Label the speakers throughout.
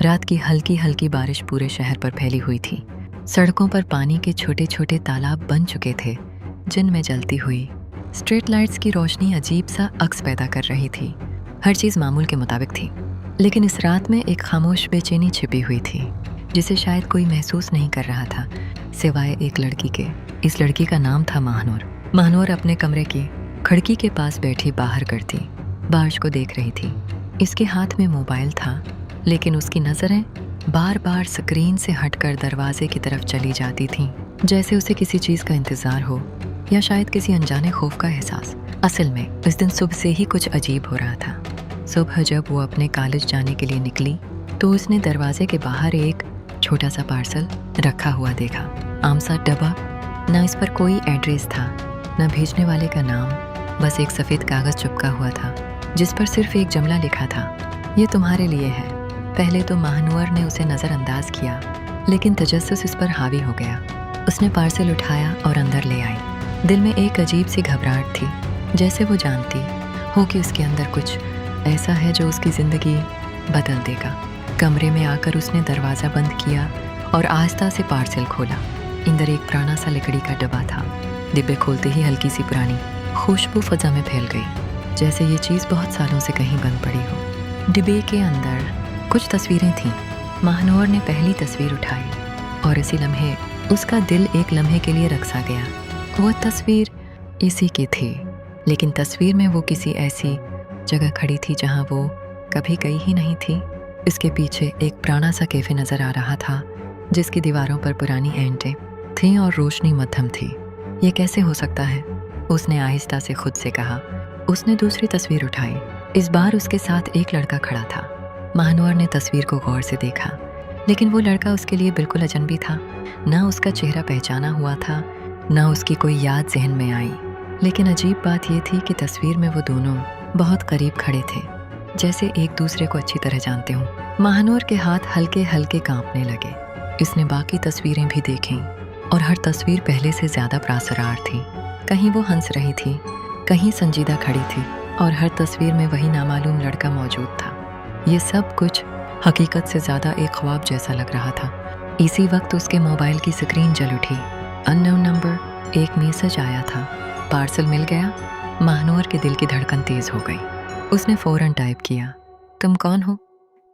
Speaker 1: रात की हल्की हल्की बारिश पूरे शहर पर फैली हुई थी। सड़कों पर पानी के छोटे छोटे तालाब बन चुके थे, जिनमें जलती हुई स्ट्रीट लाइट्स की रोशनी अजीब सा अक्स पैदा कर रही थी। हर चीज़ मामूल के मुताबिक थी, लेकिन इस रात में एक खामोश बेचैनी छिपी हुई थी, जिसे शायद कोई महसूस नहीं कर रहा था सिवाय एक लड़की के। इस लड़की का नाम था महानूर। महानूर अपने कमरे की खिड़की के पास बैठी बाहर करती बारिश को देख रही थी। इसके हाथ में मोबाइल था, लेकिन उसकी नज़रें बार बार स्क्रीन से हटकर दरवाजे की तरफ चली जाती थीं, जैसे उसे किसी चीज़ का इंतज़ार हो या शायद किसी अनजाने खौफ का एहसास। असल में इस दिन सुबह से ही कुछ अजीब हो रहा था। सुबह जब वो अपने कॉलेज जाने के लिए निकली तो उसने दरवाजे के बाहर एक छोटा सा पार्सल रखा हुआ देखा। आम सा डब्बा, ना इस पर कोई एड्रेस था, ना भेजने वाले का नाम, बस एक सफ़ेद कागज़ चिपका हुआ था जिस पर सिर्फ एक जुमला लिखा था, ये तुम्हारे लिए है। पहले तो महानूर ने उसे नज़रअंदाज किया, लेकिन तजस्सुस इस पर हावी हो गया। उसने पार्सल उठाया और अंदर ले आई। दिल में एक अजीब सी घबराहट थी, जैसे वो जानती हो कि उसके अंदर कुछ ऐसा है जो उसकी ज़िंदगी बदल देगा। कमरे में आकर उसने दरवाज़ा बंद किया और आहिस्ता से पार्सल खोला। अंदर एक पुराना सा लकड़ी का डब्बा था। डिब्बे खोलते ही हल्की सी पुरानी खुशबू फ़ज़ा में फैल गई, जैसे ये चीज़ बहुत सालों से कहीं बंद पड़ी हो। डिब्बे के अंदर कुछ तस्वीरें थीं। महानूर ने पहली तस्वीर उठाई और इसी लम्हे उसका दिल एक लम्हे के लिए रक सा गया। वो तस्वीर इसी की थी, लेकिन तस्वीर में वो किसी ऐसी जगह खड़ी थी जहाँ वो कभी गई ही नहीं थी। इसके पीछे एक पुराना सा कैफ़े नज़र आ रहा था, जिसकी दीवारों पर पुरानी ऐंटें थीं और रोशनी मध्यम थी। ये कैसे हो सकता है? उसने आहिस्ता से खुद से कहा। उसने दूसरी तस्वीर उठाई। इस बार उसके साथ एक लड़का खड़ा था। महानूर ने तस्वीर को गौर से देखा, लेकिन वो लड़का उसके लिए बिल्कुल अजनबी था। ना उसका चेहरा पहचाना हुआ था, ना उसकी कोई याद जहन में आई। लेकिन अजीब बात यह थी कि तस्वीर में वो दोनों बहुत करीब खड़े थे, जैसे एक दूसरे को अच्छी तरह जानते हों। महानूर के हाथ हल्के हल्के कांपने लगे। इसने बाकी तस्वीरें भी देखीं और हर तस्वीर पहले से ज़्यादा प्रासरार थी। कहीं वो हंस रही थी, कहीं संजीदा खड़ी थी, और हर तस्वीर में वही नामालूम लड़का मौजूद था। ये सब कुछ हकीकत से ज़्यादा एक ख्वाब जैसा लग रहा था। इसी वक्त उसके मोबाइल की स्क्रीन जल उठी। अननोन नंबर, एक मैसेज आया था। पार्सल मिल गया। महानूर के दिल की धड़कन तेज़ हो गई। उसने फ़ौरन टाइप किया, तुम कौन हो?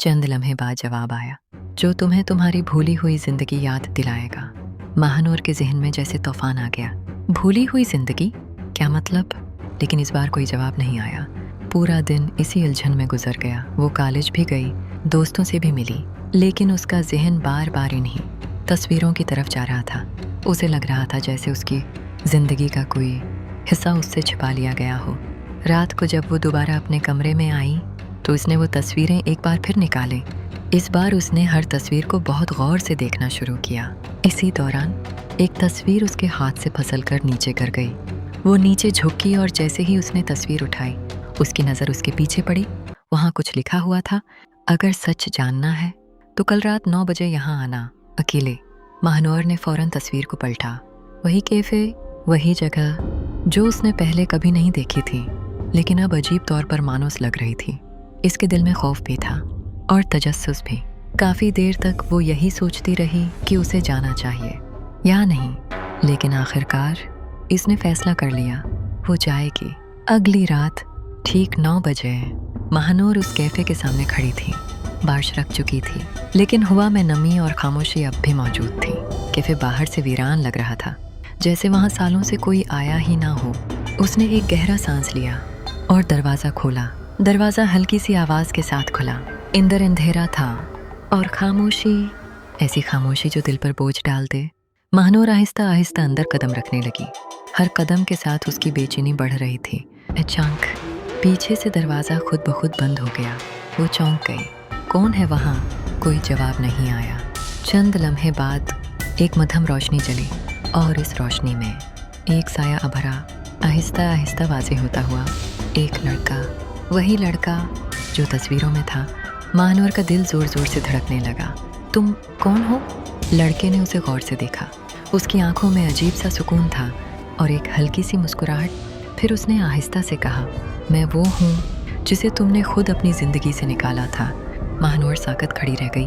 Speaker 1: चंद लम्हे बाद जवाब आया, जो तुम्हें तुम्हारी भूली हुई ज़िंदगी याद दिलाएगा। महानूर के जहन में जैसे तूफान आ गया। भूली हुई ज़िंदगी? क्या मतलब? लेकिन इस बार कोई जवाब नहीं आया। पूरा दिन इसी उलझन में गुजर गया। वो कॉलेज भी गई, दोस्तों से भी मिली, लेकिन उसका जहन बार बार इन्हीं तस्वीरों की तरफ जा रहा था। उसे लग रहा था जैसे उसकी ज़िंदगी का कोई हिस्सा उससे छिपा लिया गया हो। रात को जब वो दोबारा अपने कमरे में आई तो उसने वो तस्वीरें एक बार फिर निकाली। इस बार उसने हर तस्वीर को बहुत गौर से देखना शुरू किया। इसी दौरान एक तस्वीर उसके हाथ से फिसल कर नीचे गिर गई। वो नीचे झुकी और जैसे ही उसने तस्वीर उठाई, उसकी नज़र उसके पीछे पड़ी। वहाँ कुछ लिखा हुआ था, अगर सच जानना है तो कल रात 9 बजे यहाँ आना, अकेले। महानूर ने फ़ौरन तस्वीर को पलटा। वही कैफ़े, वही जगह जो उसने पहले कभी नहीं देखी थी, लेकिन अब अजीब तौर पर मानूस लग रही थी। इसके दिल में खौफ भी था और तजस्सुस भी। काफ़ी देर तक वो यही सोचती रही कि उसे जाना चाहिए या नहीं, लेकिन आखिरकार इसने फैसला कर लिया, वो जाएगी। अगली रात ठीक 9 बजे महानूर उस कैफ़े के सामने खड़ी थी। बारिश रुक चुकी थी, लेकिन हवा में नमी और खामोशी अब भी मौजूद थी। कैफ़े बाहर से वीरान लग रहा था, जैसे वहाँ सालों से कोई आया ही ना हो। उसने एक गहरा सांस लिया और दरवाज़ा खोला। दरवाज़ा हल्की सी आवाज़ के साथ खुला। अंदर अंधेरा था और खामोशी, ऐसी खामोशी जो दिल पर बोझ डाल दे। महानूर आहिस्ता आहिस्ता अंदर कदम रखने लगी। हर कदम के साथ उसकी बेचैनी बढ़ रही थी। अचानक पीछे से दरवाज़ा खुद ब खुद बंद हो गया। वो चौंक गई। कौन है वहाँ? कोई जवाब नहीं आया। चंद लम्हे बाद एक मध्यम रोशनी जली और इस रोशनी में एक साया अभरा आहिस्ता आहिस्ता वाज़ेह होता हुआ एक लड़का, वही लड़का जो तस्वीरों में था। महानूर का दिल ज़ोर ज़ोर से धड़कने लगा। तुम कौन हो? लड़के ने उसे गौर से देखा। उसकी आंखों में अजीब सा सुकून था और एक हल्की सी मुस्कुराहट। फिर उसने आहिस्ता से कहा, मैं वो हूँ जिसे तुमने खुद अपनी ज़िंदगी से निकाला था। महानूर साकत खड़ी रह गई।